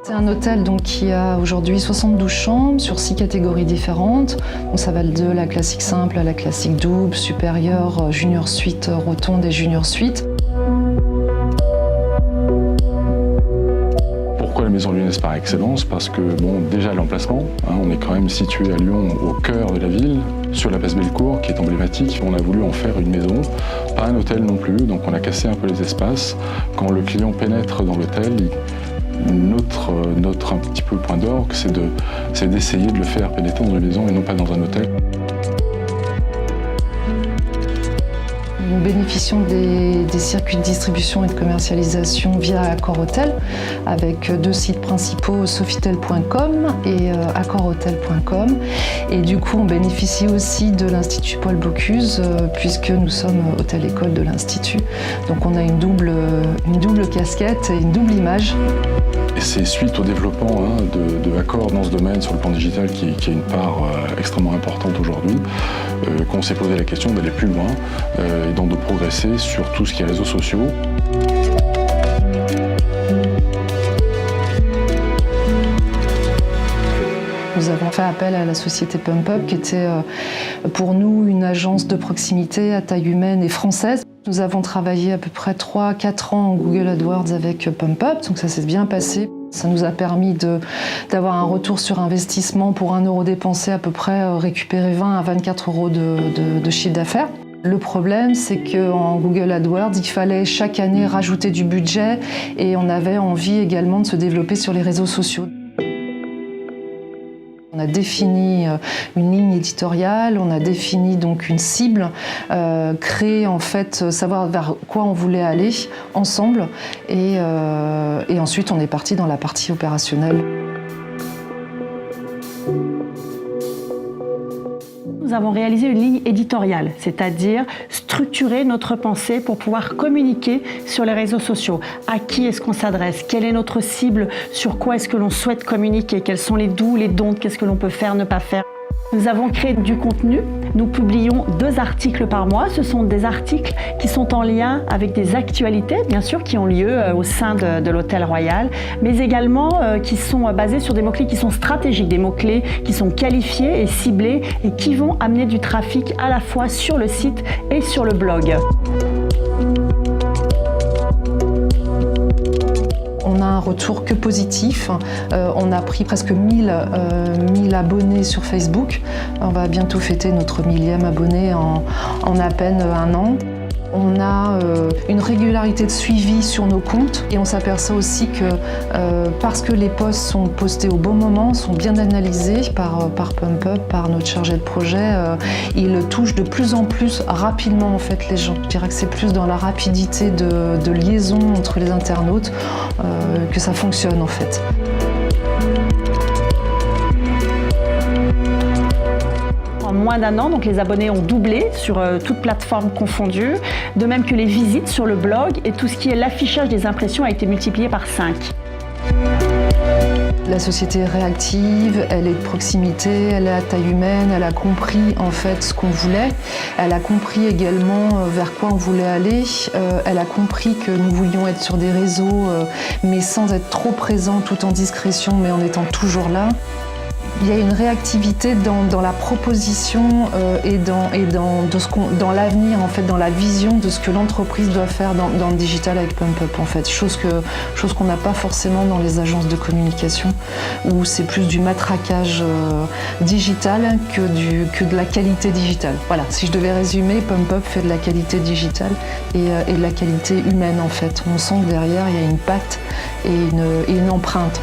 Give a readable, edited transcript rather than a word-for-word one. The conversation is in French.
C'est un hôtel donc, qui a aujourd'hui 72 chambres sur 6 catégories différentes. Donc, ça va de la classique simple à la classique double, supérieure, junior suite rotonde et junior suite. Pourquoi la maison lyonnaise par excellence? Parce que déjà l'emplacement, on est quand même situé à Lyon, au cœur de la ville, sur la place Bellecour, qui est emblématique. On a voulu en faire une maison, pas un hôtel non plus, donc on a cassé un peu les espaces. Quand le client pénètre dans l'hôtel, notre un petit peu point d'orgue, c'est d'essayer de le faire pénétrer dans une maison et non pas dans un hôtel. Nous bénéficions des circuits de distribution et de commercialisation via Accor Hotel, avec 2 sites principaux, sofitel.com et accorhotel.com. Et du coup, on bénéficie aussi de l'Institut Paul Bocuse, puisque nous sommes hôtel-école de l'Institut. Donc on a une double casquette et une double image. Et c'est suite au développement de Accor dans ce domaine sur le plan digital qui a une part extrêmement importante aujourd'hui, qu'on s'est posé la question d'aller plus loin et donc de progresser sur tout ce qui est réseaux sociaux. Nous avons fait appel à la société PumpUp qui était pour nous une agence de proximité à taille humaine et française. Nous avons travaillé à peu près 3-4 ans en Google AdWords avec PumpUp, donc ça s'est bien passé. Ça nous a permis d'avoir un retour sur investissement pour 1 euro dépensé, à peu près récupérer 20 à 24 euros de chiffre d'affaires. Le problème, c'est qu'en Google AdWords, il fallait chaque année rajouter du budget et on avait envie également de se développer sur les réseaux sociaux. On a défini une ligne éditoriale, on a défini donc une cible, créé en fait, savoir vers quoi on voulait aller ensemble et ensuite on est parti dans la partie opérationnelle. Nous avons réalisé une ligne éditoriale, c'est-à-dire structurer notre pensée pour pouvoir communiquer sur les réseaux sociaux. À qui est-ce qu'on s'adresse? Quelle est notre cible? Sur quoi est-ce que l'on souhaite communiquer? Quels sont les do's, les don'ts? Qu'est-ce que l'on peut faire, ne pas faire? Nous avons créé du contenu. Nous publions 2 articles par mois. Ce sont des articles qui sont en lien avec des actualités, bien sûr, qui ont lieu au sein de l'Hôtel Royal, mais également qui sont basés sur des mots-clés qui sont stratégiques, des mots-clés qui sont qualifiés et ciblés et qui vont amener du trafic à la fois sur le site et sur le blog. On a un retour que positif. On a pris presque 1000 abonnés sur Facebook. On va bientôt fêter notre 1000e abonné en à peine 1 an. On a une régularité de suivi sur nos comptes et on s'aperçoit aussi que parce que les posts sont postés au bon moment, sont bien analysés par PumpUp, par notre chargé de projet, ils touchent de plus en plus rapidement en fait les gens. Je dirais que c'est plus dans la rapidité de liaison entre les internautes que ça fonctionne en fait. En moins d'1 an, donc les abonnés ont doublé sur toutes plateformes confondues, de même que les visites sur le blog et tout ce qui est l'affichage des impressions a été multiplié par 5. La société est réactive, elle est de proximité, elle est à taille humaine, elle a compris en fait ce qu'on voulait, elle a compris également vers quoi on voulait aller, elle a compris que nous voulions être sur des réseaux mais sans être trop présents, tout en discrétion mais en étant toujours là. Il y a une réactivité dans la proposition et dans l'avenir, en fait, dans la vision de ce que l'entreprise doit faire dans le digital avec PumpUp, en fait. Chose qu'on n'a pas forcément dans les agences de communication, où c'est plus du matraquage digital que de la qualité digitale. Voilà, si je devais résumer, PumpUp fait de la qualité digitale et de la qualité humaine, en fait. On sent que derrière, il y a une patte et une empreinte.